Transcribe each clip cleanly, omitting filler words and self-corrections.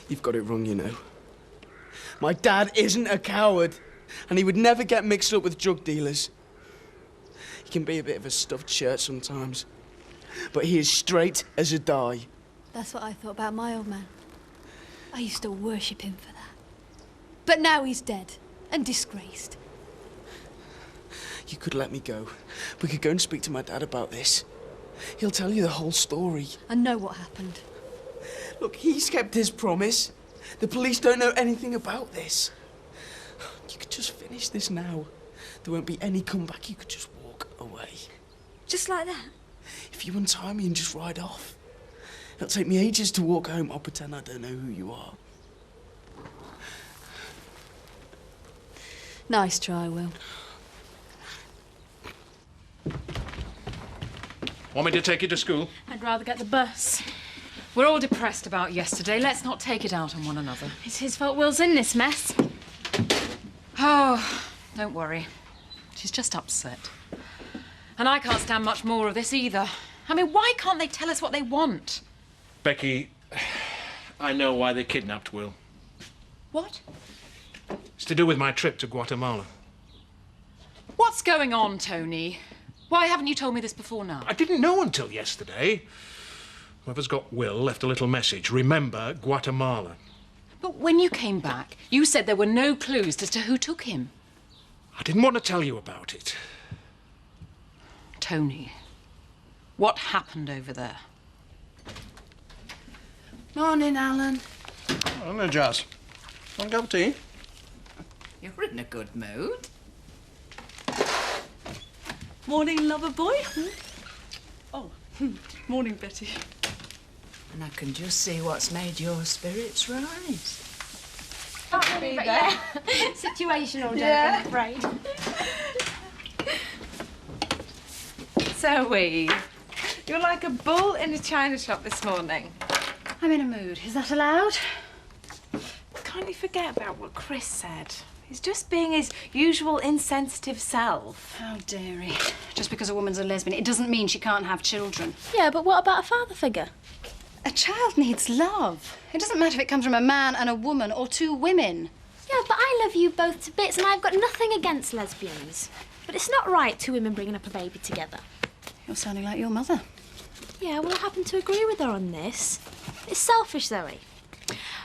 You've got it wrong, you know. My dad isn't a coward, and he would never get mixed up with drug dealers. He can be a bit of a stuffed shirt sometimes, but he is straight as a die. That's what I thought about my old man. I used to worship him for that. But now he's dead and disgraced. You could let me go. We could go and speak to my dad about this. He'll tell you the whole story. I know what happened. Look, he's kept his promise. The police don't know anything about this. You could just finish this now. There won't be any comeback. You could just walk away. Just like that? If you untie me and just ride off. It'll take me ages to walk home. I'll pretend I don't know who you are. Nice try, Will. Want me to take you to school? I'd rather get the bus. We're all depressed about yesterday. Let's not take it out on one another. It's his fault Will's in this mess. Oh, don't worry. She's just upset. And I can't stand much more of this either. I mean, why can't they tell us what they want? Becky, I know why they kidnapped Will. What? It's to do with my trip to Guatemala. What's going on, Tony? Why haven't you told me this before now? I didn't know until yesterday. Whoever's got Will left a little message. Remember Guatemala. But when you came back, you said there were no clues as to who took him. I didn't want to tell you about it. Tony, what happened over there? Morning, Alan. Hello, Jazz. Want a cup of tea? You're in a good mood. Morning, lover boy. Oh, morning, Betty. And I can just see what's made your spirits rise. Situational, yeah. I'm afraid. So, you're like a bull in a china shop this morning. I'm in a mood. Is that allowed? Can't you forget about what Chris said? He's just being his usual insensitive self. How dare he? Just because a woman's a lesbian, it doesn't mean she can't have children. Yeah, but what about a father figure? A child needs love. It doesn't matter if it comes from a man and a woman or two women. Yeah, but I love you both to bits and I've got nothing against lesbians. But it's not right, two women bringing up a baby together. You're sounding like your mother. Yeah, well, I happen to agree with her on this. It's selfish, Zoe.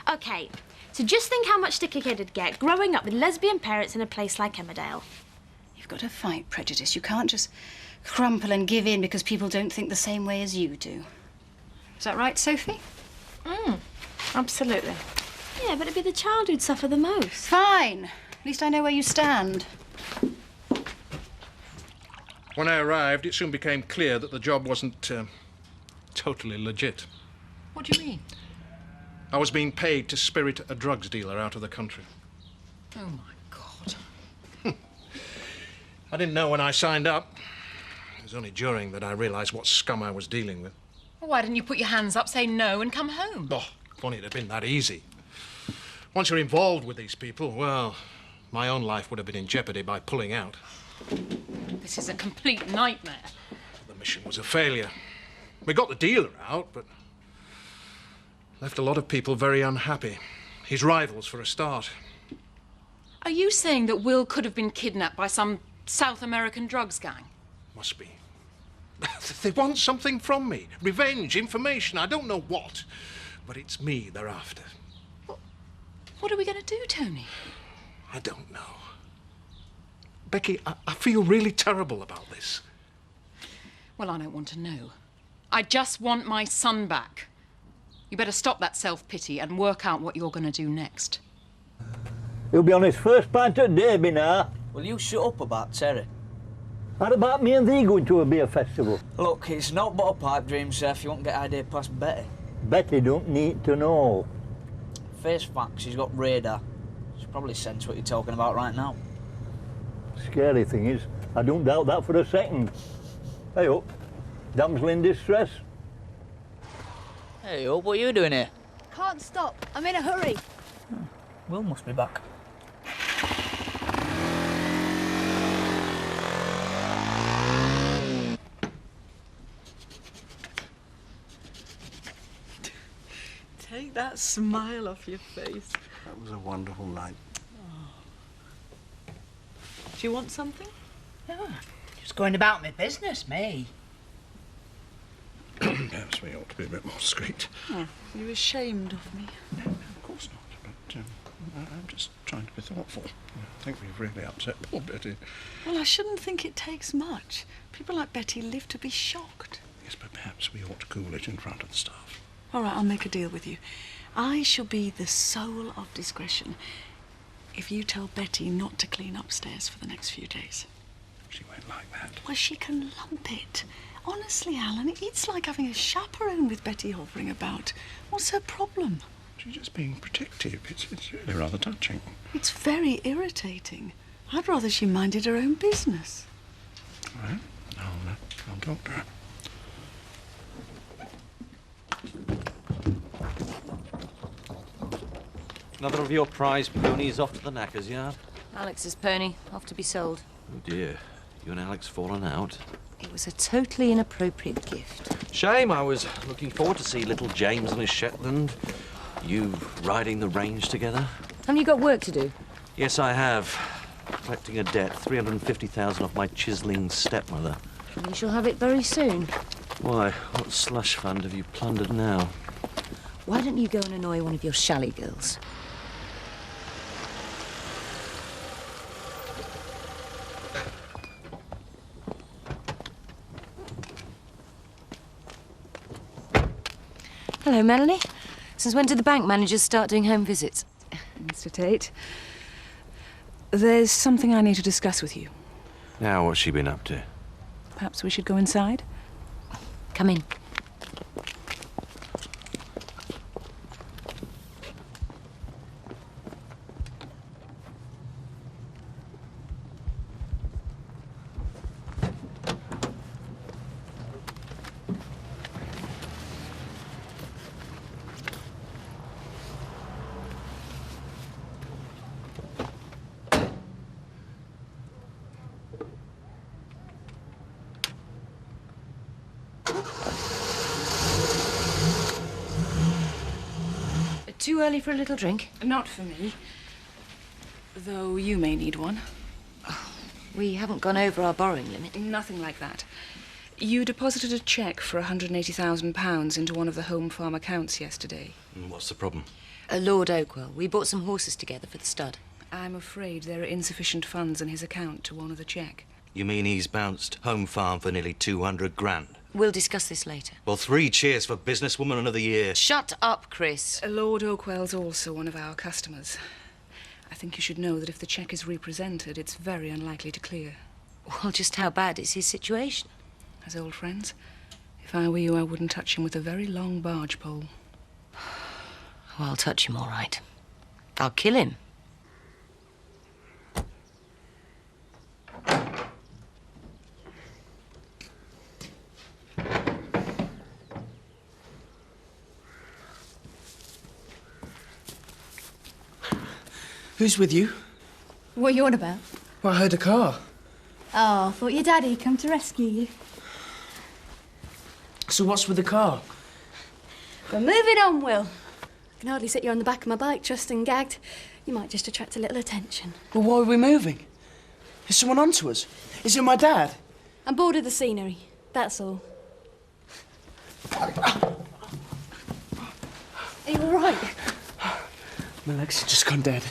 OK, so just think how much stick a kid would get growing up with lesbian parents in a place like Emmerdale. You've got to fight prejudice. You can't just crumple and give in because people don't think the same way as you do. Is that right, Sophie? Absolutely. Yeah, but it'd be the child who'd suffer the most. Fine. At least I know where you stand. When I arrived, it soon became clear that the job wasn't totally legit. What do you mean? I was being paid to spirit a drugs dealer out of the country. Oh, my God. I didn't know when I signed up. It was only during that I realised what scum I was dealing with. Well, why didn't you put your hands up, say no, and come home? Oh, if only it had been that easy. Once you're involved with these people, well, my own life would have been in jeopardy by pulling out. This is a complete nightmare. The mission was a failure. We got the dealer out, but left a lot of people very unhappy. His rivals, for a start. Are you saying that Will could have been kidnapped by some South American drugs gang? Must be. They want something from me. Revenge, information, I don't know what. But it's me they're after. What are we going to do, Tony? I don't know. Becky, I feel really terrible about this. Well, I don't want to know. I just want my son back. You better stop that self-pity and work out what you're going to do next. He'll be on his first pint at Derby now. Will you shut up about Terry? How about me and thee going to a beer festival? Look, it's not but a pipe dream, sir, if you won't get idea past Betty. Betty don't need to know. Face facts, she's got radar. She probably sense what you're talking about right now. Scary thing is, I don't doubt that for a second. Hey up, damsel in distress. Hey up, what are you doing here? Can't stop. I'm in a hurry. Will must be back. Take that smile off your face. That was a wonderful night. Do you want something? No, just going about my business, me. Perhaps we ought to be a bit more discreet. Oh, you're ashamed of me. No, of course not. But I'm just trying to be thoughtful. I think we've really upset poor Betty. Well, I shouldn't think it takes much. People like Betty live to be shocked. Yes, but perhaps we ought to cool it in front of the staff. All right, I'll make a deal with you. I shall be the soul of discretion if you tell Betty not to clean upstairs for the next few days. She won't like that. Well, she can lump it. Honestly, Alan, it's like having a chaperone with Betty hovering about. What's her problem? She's just being protective. It's really rather touching. It's very irritating. I'd rather she minded her own business. All right, I'll talk to her. Another of your prize ponies off to the knacker's yard? Alex's pony, off to be sold. Oh dear, you and Alex fallen out. It was a totally inappropriate gift. Shame, I was looking forward to see little James on his Shetland. You riding the range together. Haven't you got work to do? Yes, I have. Collecting a debt, 350,000 off my chiselling stepmother. We shall have it very soon. Why, what slush fund have you plundered now? Why don't you go and annoy one of your shally girls? Hello, Melanie. Since when did the bank managers start doing home visits? Mr. Tate, there's something I need to discuss with you. Now, what's she been up to? Perhaps we should go inside? Come in. Too early for a little drink? Not for me. Though you may need one. We haven't gone over our borrowing limit. Nothing like that. You deposited a cheque for £180,000 into one of the home farm accounts yesterday. What's the problem? Lord Oakwell. We bought some horses together for the stud. I'm afraid there are insufficient funds in his account to honour the cheque. You mean he's bounced home farm for nearly 200 grand? We'll discuss this later. Well, 3 cheers for businesswoman of the year. Shut up, Chris. Lord Oakwell's also one of our customers. I think you should know that if the cheque is represented, it's very unlikely to clear. Well, just how bad is his situation? As old friends, if I were you, I wouldn't touch him with a very long barge pole. Well, I'll touch him, all right. I'll kill him. Who's with you? What are you on about? Well, I heard a car. Oh, I thought your daddy'd come to rescue you. So what's with the car? We're moving on, Will. I can hardly sit you on the back of my bike, trussed and gagged. You might just attract a little attention. Well, why are we moving? Is someone onto us? Is it my dad? I'm bored of the scenery, that's all. Are you all right? My legs have just gone dead.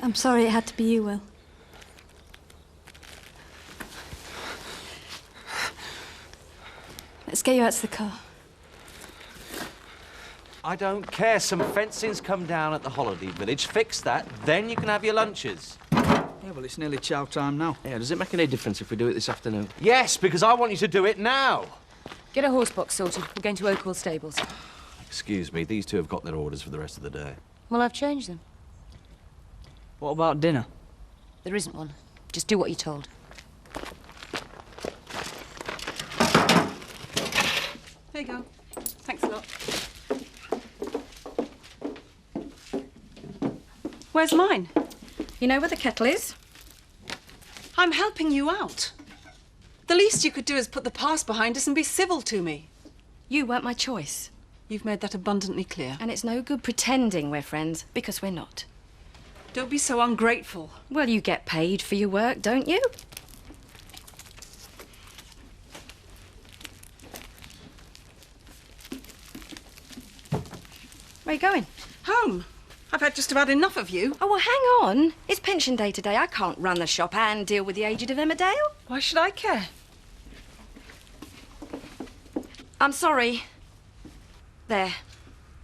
I'm sorry it had to be you, Will. Let's get you out to the car. I don't care. Some fencing's come down at the holiday village. Fix that, then you can have your lunches. Yeah, well, it's nearly chow time now. Yeah, does it make any difference if we do it this afternoon? Yes, because I want you to do it now. Get a horse box sorted. We're going to Oakwell Stables. Excuse me, these two have got their orders for the rest of the day. Well, I've changed them. What about dinner? There isn't one. Just do what you're told. There you go. Thanks a lot. Where's mine? You know where the kettle is? I'm helping you out. The least you could do is put the past behind us and be civil to me. You weren't my choice. You've made that abundantly clear. And it's no good pretending we're friends, because we're not. Don't be so ungrateful. Well, you get paid for your work, don't you? Where are you going? Home. I've had just about enough of you. Oh, well, hang on. It's pension day today. I can't run the shop and deal with the aged of Emmerdale. Why should I care? I'm sorry. There.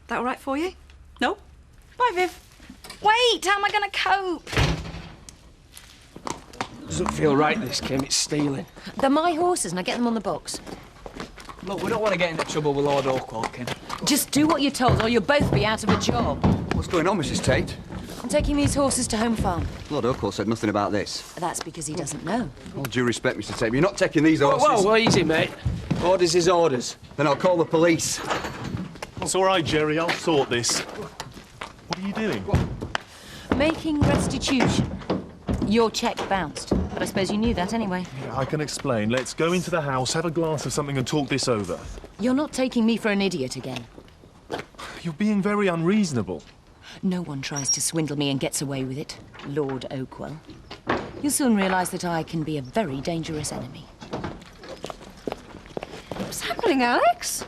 That all right for you? No. Bye, Viv. Wait, how am I going to cope? Doesn't feel right, this, Kim. It's stealing. They're my horses, and I get them on the box. Look, we don't want to get into trouble with Lord Oakwell, Kim. Just do what you're told, or you'll both be out of a job. What's going on, Mrs. Tate? I'm taking these horses to Home Farm. Lord Oakwell said nothing about this. That's because he doesn't know. All due respect, Mr. Tate, but you're not taking these Whoa, horses. whoa, easy, mate. Orders is orders. Then I'll call the police. It's all right, Jerry. I'll sort this. What are you doing? Making restitution. Your cheque bounced, but I suppose you knew that anyway. Yeah, I can explain. Let's go into the house, have a glass of something and talk this over. You're not taking me for an idiot again. You're being very unreasonable. No one tries to swindle me and gets away with it, Lord Oakwell. You'll soon realise that I can be a very dangerous enemy. What's happening, Alex?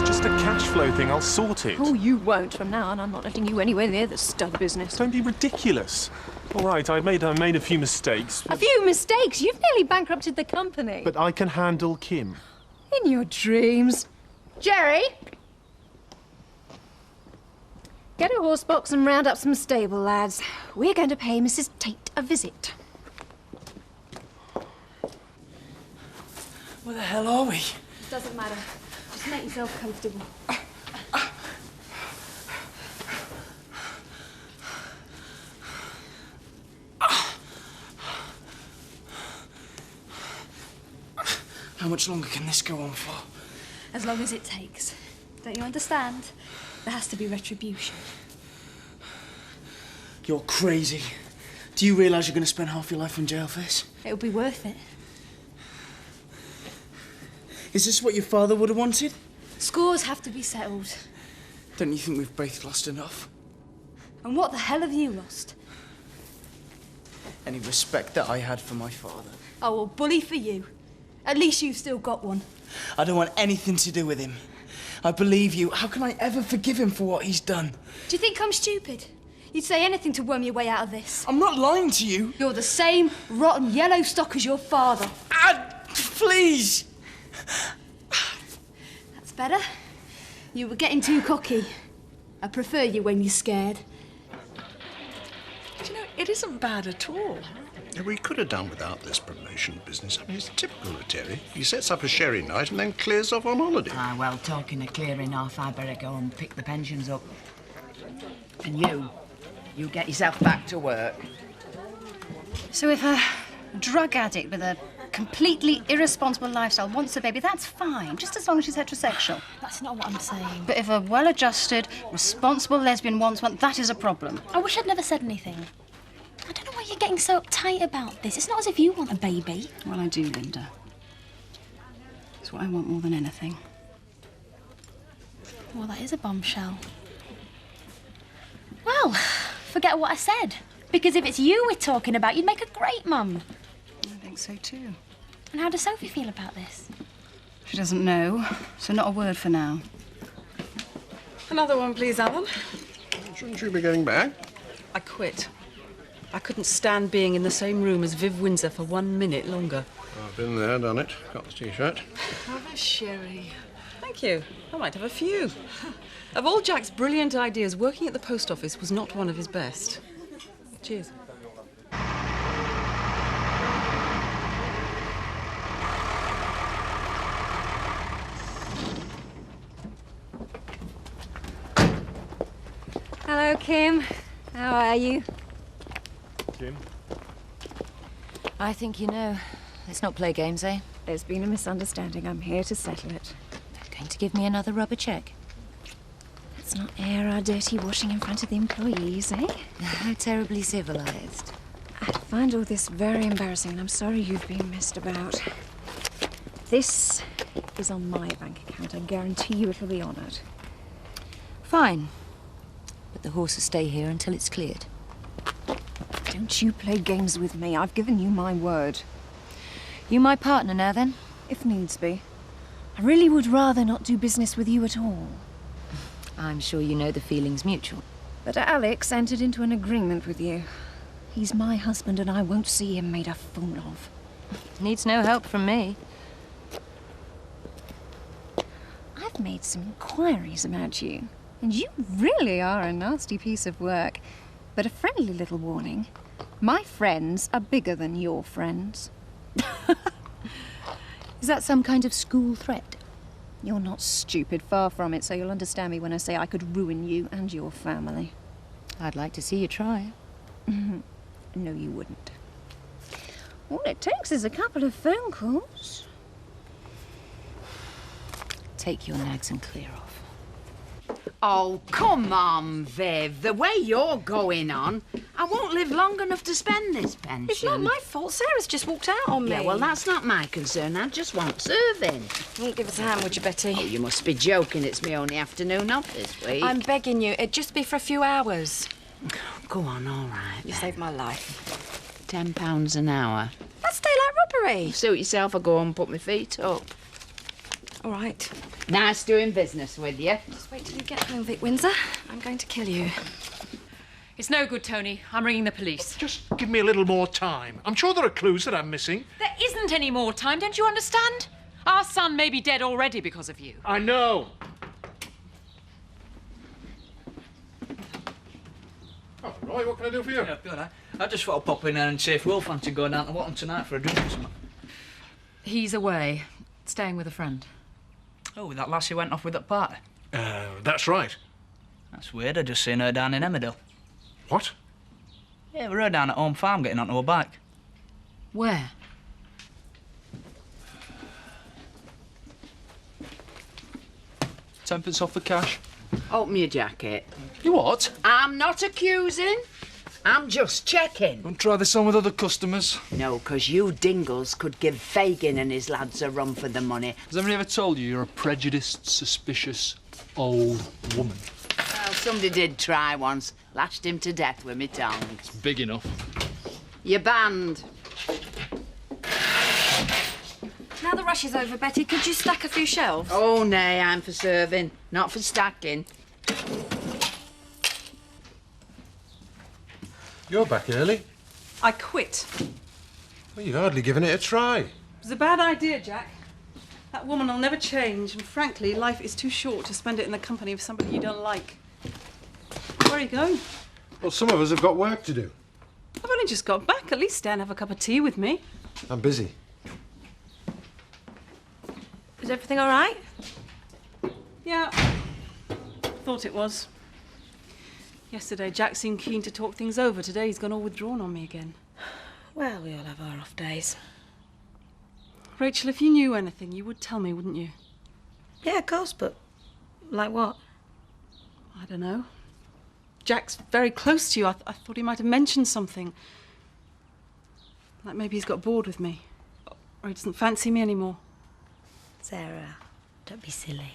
Just a cash flow thing. I'll sort it. Oh, you won't. From now on, I'm not letting you anywhere near the stud business. Don't be ridiculous. All right, I made a few mistakes. A few mistakes? You've nearly bankrupted the company. But I can handle Kim. In your dreams. Jerry! Get a horse box and round up some stable lads. We're going to pay Mrs. Tate a visit. Where the hell are we? It doesn't matter. Just make yourself comfortable. How much longer can this go on for? As long as it takes. Don't you understand? There has to be retribution. You're crazy. Do you realise you're going to spend half your life in jail for this? It'll be worth it. Is this what your father would have wanted? Scores have to be settled. Don't you think we've both lost enough? And what the hell have you lost? Any respect that I had for my father. Oh, well, bully for you. At least you've still got one. I don't want anything to do with him. I believe you. How can I ever forgive him for what he's done? Do you think I'm stupid? You'd say anything to worm your way out of this. I'm not lying to you. You're the same rotten yellow stock as your father. Please! That's better. You were getting too cocky. I prefer you when you're scared. Do you know, it isn't bad at all. Yeah, we could have done without this promotion business. I mean, it's typical of Terry. He sets up a sherry night and then clears off on holiday. Ah, well, talking of clearing off, I better go and pick the pensions up. And you get yourself back to work. So if a drug addict with a completely irresponsible lifestyle wants a baby, that's fine, just as long as she's heterosexual. That's not what I'm saying. But if a well-adjusted, responsible lesbian wants one, that is a problem. I wish I'd never said anything. I don't know why you're getting so uptight about this. It's not as if you want a baby. Well, I do, Linda. It's what I want more than anything. Well, that is a bombshell. Well, forget what I said. Because if it's you we're talking about, you'd make a great mum. I think so, too. And how does Sophie feel about this? She doesn't know, so not a word for now. Another one, please, Alan. Shouldn't you be getting back? I quit. I couldn't stand being in the same room as Viv Windsor for 1 minute longer. I've been there, done it. Got the T-shirt. Have a sherry. Thank you. I might have a few. Of all Jack's brilliant ideas, working at the post office was not one of his best. Cheers. Hello, Kim. How are you? Kim? I think you know. let's not play games, eh? There's been a misunderstanding. I'm here to settle it. Going to give me another rubber check? Let's not air our dirty washing in front of the employees, eh? How terribly civilized. I find all this very embarrassing, and I'm sorry you've been messed about. This is on my bank account. I guarantee you it'll be honoured. Fine. But the horse will stay here until it's cleared. Don't you play games with me. I've given you my word. You my partner now, then? If needs be. I really would rather not do business with you at all. I'm sure you know the feeling's mutual. But Alex entered into an agreement with you. He's my husband, and I won't see him made a fool of. Needs no help from me. I've made some inquiries about you, and you really are a nasty piece of work. But a friendly little warning. My friends are bigger than your friends. Is that some kind of school threat? You're not stupid, far from it, so you'll understand me when I say I could ruin you and your family. I'd like to see you try. No, you wouldn't. All it takes is a couple of phone calls. Take your nags and clear off. Oh, come on, Viv. The way you're going on, I won't live long enough to spend this pension. It's not my fault. Sarah's just walked out on me. Yeah, well, that's not my concern. I just want serving. You won't give us a hand, would you, Betty? Oh, you must be joking. It's my only afternoon off this week. I'm begging you. It'd just be for a few hours. Go on, all right. You saved my life. £10 an hour. That's daylight robbery. Suit yourself, I'll go and put my feet up. All right. Nice doing business with you. Just wait till you get home, Vic Windsor. I'm going to kill you. It's no good, Tony. I'm ringing the police. Just give me a little more time. I'm sure there are clues that I'm missing. There isn't any more time, don't you understand? Our son may be dead already because of you. I know. Oh, Roy, what can I do for you? Yeah, good, I just thought I'd pop in there and see if Will fancied going down to Watton tonight for a drink or something. He's away, staying with a friend. Oh, with that lass who went off with at party? That's right. That's weird, I just seen her down in Emmerdale. What? Yeah, we were down at Home Farm getting onto her bike. Where? £10 off the cash. Open your jacket. You what? I'm not accusing. I'm just checking. Don't try this on with other customers. No, 'cause you dingles could give Fagin and his lads a run for the money. Has anybody ever told you you're a prejudiced, suspicious, old woman? Well, somebody did try once. Lashed him to death with me tongue. It's big enough. You're banned. Now the rush is over, Betty, could you stack a few shelves? Oh, nay, I'm for serving, not for stacking. You're back early. I quit. Well, you've hardly given it a try. It was a bad idea, Jack. That woman will never change, and frankly, life is too short to spend it in the company of somebody you don't like. Where are you going? Well, some of us have got work to do. I've only just got back. At least stay and have a cup of tea with me. I'm busy. Is everything all right? Yeah. Thought it was. Yesterday, Jack seemed keen to talk things over. Today, he's gone all withdrawn on me again. Well, we all have our off days. Rachel, if you knew anything, you would tell me, wouldn't you? Yeah, of course, but like what? I don't know. Jack's very close to you. I thought he might have mentioned something. Like maybe he's got bored with me. Or he doesn't fancy me anymore. Sarah, don't be silly.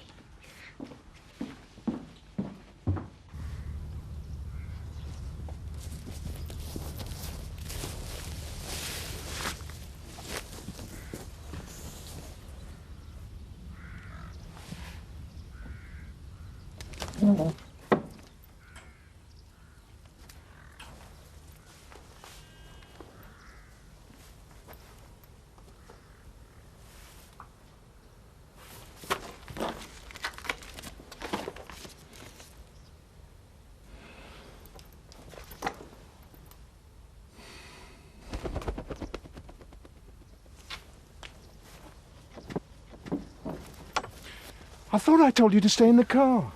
I thought I told you to stay in the car.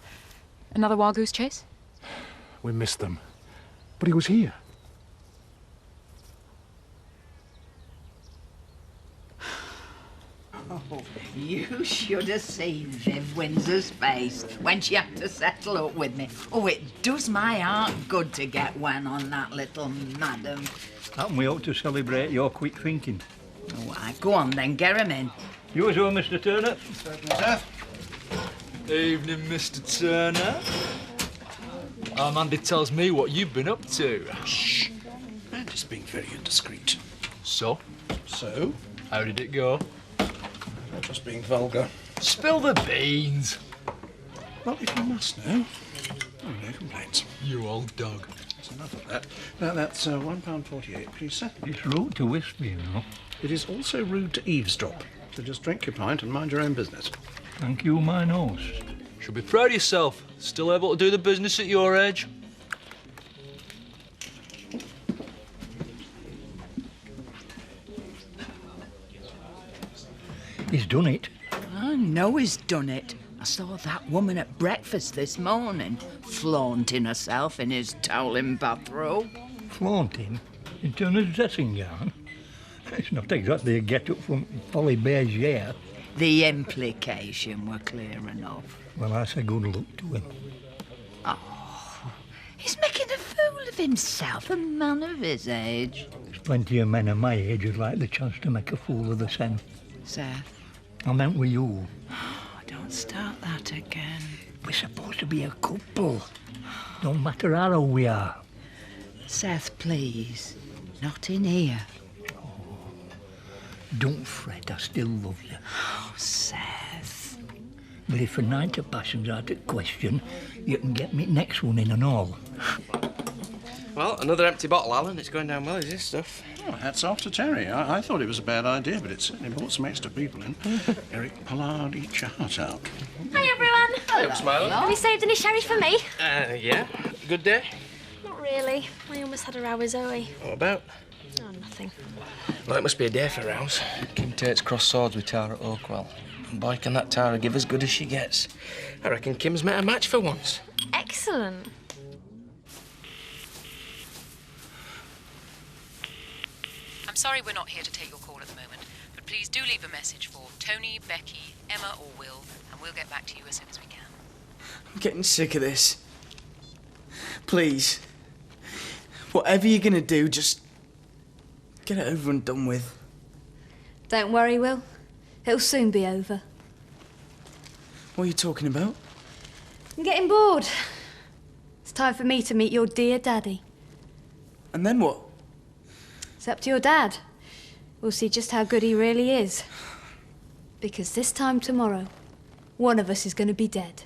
Another wild goose chase? We missed them. But he was here. You should have seen Viv Windsor's face when she had to settle up with me. Oh, it does my heart good to get one on that little madam. And we ought to celebrate your quick thinking. Oh, aye, go on then, get him in. You as well, Mr. Turner? Evening, Mr. Turner. Mandy tells me what you've been up to. Shh. Mandy's being very indiscreet. So? So? How did it go? Just being vulgar. Spill the beans. Well, if you must know, no complaints. You old dog. That's enough of that. Now, that's £1.48, please, sir. It's rude to whisper, you know. It is also rude to eavesdrop. So just drink your pint and mind your own business. Thank you, mine host. Should be proud of yourself. Still able to do the business at your age. He's done it. I know he's done it. I saw that woman at breakfast this morning, flaunting herself in his toweling bathrobe. Flaunting? In Turner's dressing gown? It's not exactly a get-up from Polly Bergère. The implication were clear enough. Well, that's a good look to him. Oh, he's making a fool of himself, a man of his age. There's plenty of men of my age who'd like the chance to make a fool of themselves. Seth? I meant with you. Don't start that again. We're supposed to be a couple. No matter how old we are. Seth, please. Not in here. Don't fret, I still love you. Oh, Seth. But if a night of passion's out of question, you can get me next one in and all. Well, another empty bottle, Alan. It's going down well, is this stuff? Oh, hats off to Terry. I thought it was a bad idea, but it certainly brought some extra people in. Eric Pollard, eat your heart out. Hi, everyone. Hello, Smiley. Have you saved any sherry for me? Yeah. Good day? Not really. I almost had a row with Zoe. What about? Oh, nothing. Well, it must be a day for rows. Kim Tate's crossed swords with Tara Oakwell. And boy, can that Tara give as good as she gets. I reckon Kim's met a match for once. Excellent. I'm sorry we're not here to take your call at the moment, but please do leave a message for Tony, Becky, Emma or Will, and we'll get back to you as soon as we can. I'm getting sick of this. Please, whatever you're gonna do, just get it over and done with. Don't worry, Will. It'll soon be over. What are you talking about? I'm getting bored. It's time for me to meet your dear daddy. And then what? It's up to your dad. We'll see just how good he really is. Because this time tomorrow, one of us is going to be dead.